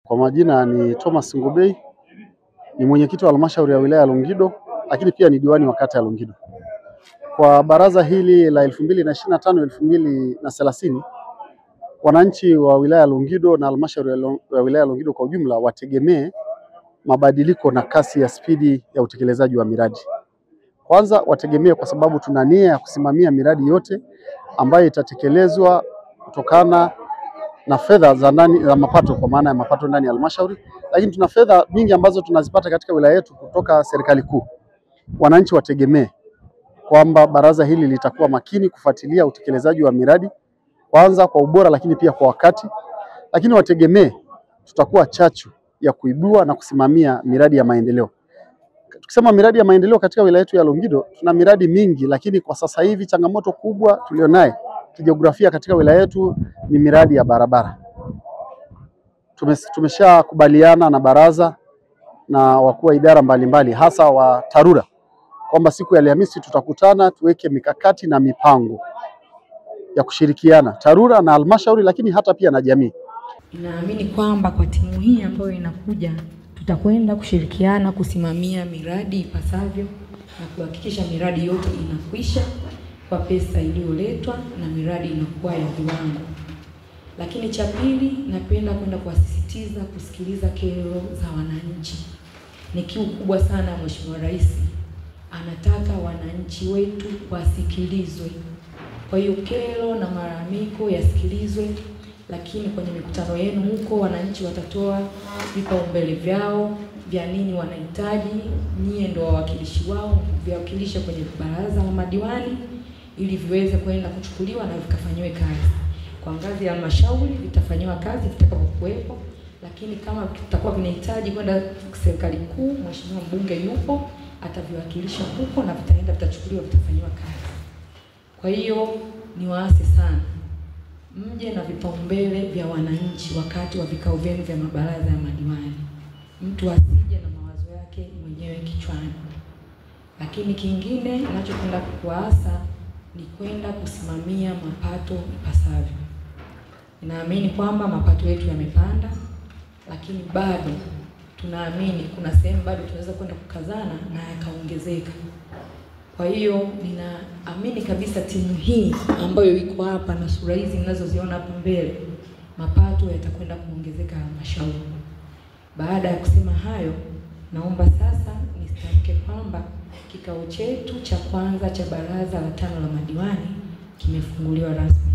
Kwa majina ni Thomas Ngobei, ni mwenyekiti wa halmashauri ya wilaya ya Longido, lakini pia ni diwani wa kata ya Longido. Kwa baraza hili la 2025-2030, wananchi wa wilaya ya Longido na halmashauri ya wilaya ya Longido kwa ujumla wategemee mabadiliko na kasi ya spidi ya utekelezaji wa miradi. Kwanza wategemee kwa sababu tuna nia ya kusimamia miradi yote ambayo itatekelezwa kutokana na fedha za ndani za mapato, kwa maana ya mapato ndani ya halmashauri, lakini tuna fedha nyingi ambazo tunazipata katika wilaya yetu kutoka serikali kuu. Wananchi wategemee kwamba baraza hili litakuwa makini kufuatilia utekelezaji wa miradi, kwanza kwa ubora lakini pia kwa wakati, lakini wategemee tutakuwa chachu ya kuibua na kusimamia miradi ya maendeleo. Tukisema miradi ya maendeleo katika wilaya yetu ya Longido, tuna miradi mingi, lakini kwa sasa hivi changamoto kubwa tulionayo kijiografia katika wilaya yetu ni miradi ya barabara. Tumeshakubaliana na baraza na wakuu wa idara mbalimbali hasa wa TARURA kwamba siku ya Alhamisi tutakutana tuweke mikakati na mipango ya kushirikiana TARURA na halmashauri, lakini hata pia na jamii. Naamini kwamba kwa timu hii ambayo inakuja tutakwenda kushirikiana kusimamia miradi ipasavyo na kuhakikisha miradi yote inakwisha kwa pesa iliyoletwa na miradi inakuwa ya viwango. Lakini cha pili, napenda kwenda kuwasisitiza kusikiliza kero za wananchi. Ni kiu kubwa sana Mheshimiwa Rais anataka wananchi wetu wasikilizwe. Kwa hiyo kero na malalamiko yasikilizwe, lakini kwenye mikutano yenu huko wananchi watatoa vipaumbele vyao vya nini wanahitaji, nyie ndio wawakilishi wao, viwakilishe kwenye baraza la madiwani ili viweze kwenda kuchukuliwa na vikafanywe kazi. Kwa ngazi ya halmashauri vitafanywa kazi vitakapokuwepo, lakini kama tutakuwa vinahitaji kwenda serikali kuu, mheshimiwa mbunge yupo, ataviwakilisha huko na vitachukuliwa vitafanywa kazi. Kwa hiyo niwaase sana mje na vipaumbele vya wananchi wakati wa vikao vyenu vya mabaraza ya madiwani. Mtu asije na mawazo yake mwenyewe kichwani. Lakini kingine ninachopenda kukuasa ni kwenda kusimamia mapato ipasavyo. Ninaamini kwamba mapato yetu yamepanda, lakini bado tunaamini kuna sehemu bado tunaweza kwenda kukazana na yakaongezeka. Kwa hiyo ninaamini kabisa timu hii ambayo iko hapa na sura hizi mnazoziona hapo mbele, mapato yatakwenda kuongezeka halmashauri. Baada ya kusema hayo, naomba sasa nistamke kwamba kikao chetu cha kwanza cha baraza la 5 la madiwani kimefunguliwa rasmi.